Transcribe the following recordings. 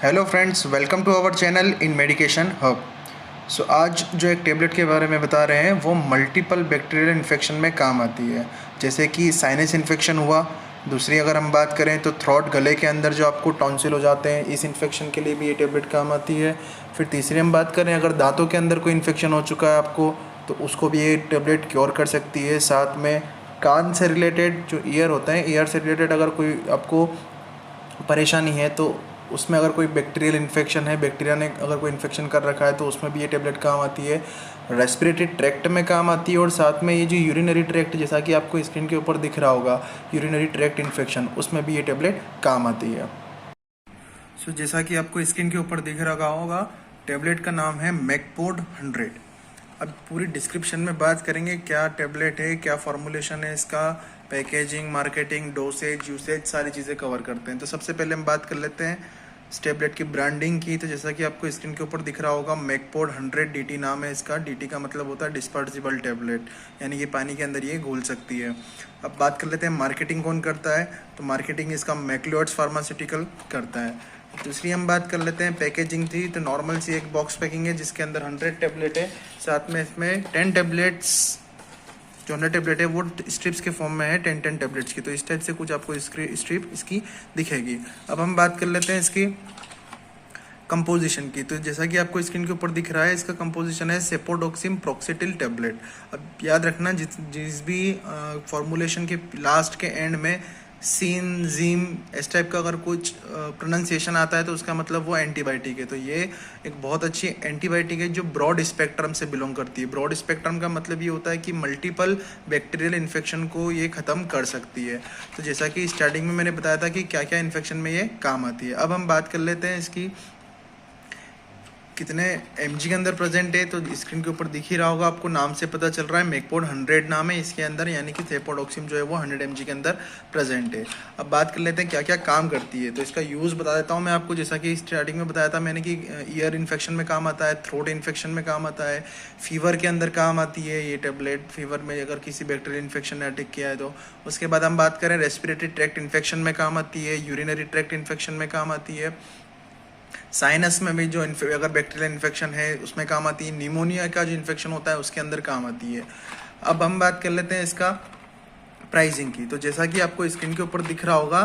Hello friends, welcome to our channel in medication hub. So आज जो एक tablet के बारे में बता रहे हैं वो मल्टीपल बैक्टीरियल इन्फेक्शन में काम आती है, जैसे कि साइनस इन्फेक्शन हुआ। दूसरी अगर हम बात करें तो थ्रोट, गले के अंदर जो आपको टॉन्सिल हो जाते हैं, इस इन्फेक्शन के लिए भी ये टेबलेट काम आती है। फिर तीसरी हम बात करें अगर दांतों के अंदर कोई इन्फेक्शन हो चुका है आपको, तो उसको भी ये टेबलेट क्योर कर सकती है। साथ में कान से रिलेटेड जो ईयर होता है, ईयर से रिलेटेड अगर कोई आपको परेशानी है तो उसमें अगर कोई बैक्टीरियल इन्फेक्शन है, बैक्टीरिया ने अगर कोई इन्फेक्शन कर रखा है तो उसमें भी ये टेबलेट काम आती है। रेस्पिरेटरी ट्रैक्ट में काम आती है, और साथ में ये जो यूरिनरी ट्रैक्ट, जैसा कि आपको स्क्रीन के ऊपर दिख रहा होगा, यूरिनरी ट्रैक्ट इन्फेक्शन, उसमें भी ये टेबलेट काम आती है। सो जैसा कि आपको स्क्रीन के ऊपर दिख रहा होगा, टेबलेट का नाम है मैकपोड 100। अब पूरी डिस्क्रिप्शन में बात करेंगे क्या टेबलेट है, क्या फॉर्मूलेशन है इसका, पैकेजिंग, मार्केटिंग, डोसेज, यूसेज, सारी चीज़ें कवर करते हैं। तो सबसे पहले हम बात कर लेते हैं इस टेबलेट की ब्रांडिंग की। तो जैसा कि आपको स्क्रीन के ऊपर दिख रहा होगा, मैकपोड 100 DT नाम है इसका। DT का मतलब होता है डिस्पर्सिबल टेबलेट, यानी कि पानी के अंदर ये घुल सकती है। अब बात कर लेते हैं मार्केटिंग कौन करता है, तो मार्केटिंग इसका मैक्लिओड्स फार्मास्यूटिकल करता है। दूसरी हम बात कर लेते हैं पैकेजिंग थी, तो नॉर्मल सी एक बॉक्स पैकिंग है जिसके अंदर 100 टेबलेट है। साथ में इसमें 10 टेबलेट्स, जो 100 टेबलेट है वो स्ट्रिप्स के फॉर्म में है, 10 टेबलेट्स की। तो इस टाइप से कुछ आपको स्ट्रिप इसकी दिखेगी। अब हम बात कर लेते हैं इसकी कंपोजिशन की। तो जैसा कि आपको स्क्रीन के ऊपर दिख रहा है, इसका कंपोजिशन है सेपोडोक्सिम प्रोक्सिटिल टेबलेट। अब याद रखना, जिस भी फॉर्मूलेशन के लास्ट के एंड में सीन, जीम, इस टाइप का अगर कुछ प्रोनाउंसिएशन आता है तो उसका मतलब वो एंटीबायोटिक है। तो ये एक बहुत अच्छी एंटीबायोटिक है जो ब्रॉड स्पेक्ट्रम से बिलोंग करती है। ब्रॉड स्पेक्ट्रम का मतलब ये होता है कि मल्टीपल बैक्टीरियल इन्फेक्शन को ये ख़त्म कर सकती है। तो जैसा कि स्टार्टिंग में मैंने बताया था कि क्या क्या इन्फेक्शन में ये काम आती है। अब हम बात कर लेते हैं इसकी कितने mg के अंदर प्रेजेंट है। तो स्क्रीन के ऊपर दिख ही रहा होगा, आपको नाम से पता चल रहा है मैकपोड 100 नाम है इसके अंदर, यानी कि सेपोडोक्सिम जो है वो 100 mg के अंदर प्रेजेंट है। अब बात कर लेते हैं क्या क्या काम करती है। तो इसका यूज़ बता देता हूँ मैं आपको। जैसा कि स्टार्टिंग में बताया था मैंने कि ईयर इन्फेक्शन में काम आता है, थ्रोट इन्फेक्शन में काम आता है, फीवर के अंदर काम आती है ये टेबलेट, फीवर में अगर किसी बैक्टीरियल इन्फेक्शन ने अटैक किया है तो। उसके बाद हम बात करें रेस्पिरेटरी ट्रैक्ट इन्फेक्शन में काम आती है, यूरिनरी ट्रैक्ट इन्फेक्शन में काम आती है, साइनस में भी जो अगर बैक्टीरियल इन्फेक्शन है उसमें काम आती है, निमोनिया का जो इन्फेक्शन होता है उसके अंदर काम आती है। अब हम बात कर लेते हैं इसका प्राइसिंग की। तो जैसा कि आपको स्क्रीन के ऊपर दिख रहा होगा,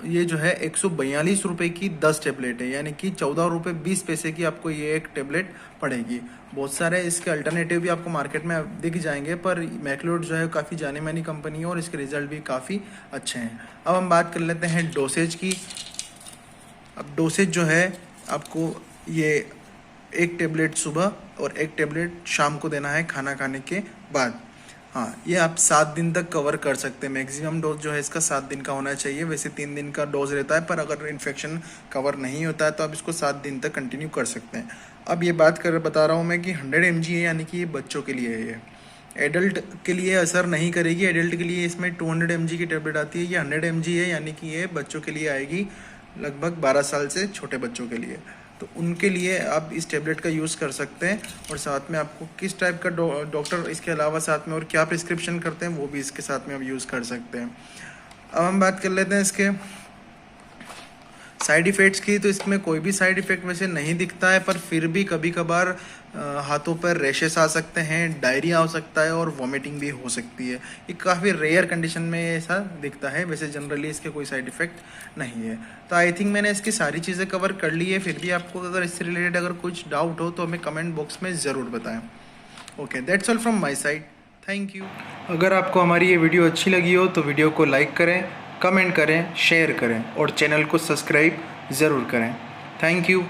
ये जो है 142 रुपये की 10 टेबलेट है, यानी कि 14 रुपये 20 पैसे की आपको ये एक टेबलेट पड़ेगी। बहुत सारे इसके अल्टरनेटिव भी आपको मार्केट में दिख जाएंगे, पर मैक्लिओड जो है काफ़ी जानी मानी कंपनी है और इसके रिजल्ट भी काफ़ी अच्छे हैं। अब हम बात कर लेते हैं डोसेज की। अब डोसेज जो है आपको ये एक टेबलेट सुबह और एक टेबलेट शाम को देना है खाना खाने के बाद। हाँ, ये आप 7 दिन तक कवर कर सकते हैं। मैक्सिमम डोज जो है इसका 7 दिन का होना चाहिए। वैसे 3 दिन का डोज रहता है, पर अगर इन्फेक्शन कवर नहीं होता है तो आप इसको 7 दिन तक कंटिन्यू कर सकते हैं। अब ये बता रहा हूँ मैं कि 100 mg है, यानी कि ये बच्चों के लिए है। ये एडल्ट के लिए असर नहीं करेगी। एडल्ट के लिए इसमें 200 mg की टेबलेट आती है, ये 100 mg है, यानी कि ये बच्चों के लिए आएगी, लगभग 12 साल से छोटे बच्चों के लिए। तो उनके लिए आप इस टेबलेट का यूज़ कर सकते हैं। और साथ में आपको किस टाइप का डॉक्टर इसके अलावा साथ में और क्या प्रिस्क्रिप्शन करते हैं वो भी इसके साथ में आप यूज़ कर सकते हैं। अब हम बात कर लेते हैं इसके साइड इफ़ेक्ट्स की। तो इसमें कोई भी साइड इफ़ेक्ट वैसे नहीं दिखता है, पर फिर भी कभी कभार हाथों पर रैशेस आ सकते हैं, डायरिया हो सकता है और वॉमिटिंग भी हो सकती है। ये काफ़ी रेयर कंडीशन में ऐसा दिखता है, वैसे जनरली इसके कोई साइड इफ़ेक्ट नहीं है। तो आई थिंक मैंने इसकी सारी चीज़ें कवर कर ली है। फिर भी आपको अगर इससे रिलेटेड अगर कुछ डाउट हो तो हमें कमेंट बॉक्स में ज़रूर बताएं। Okay, that's all from my side, thank you. अगर आपको हमारी ये वीडियो अच्छी लगी हो तो वीडियो को लाइक करें, कमेंट करें, शेयर करें और चैनल को सब्सक्राइब ज़रूर करें। Thank you.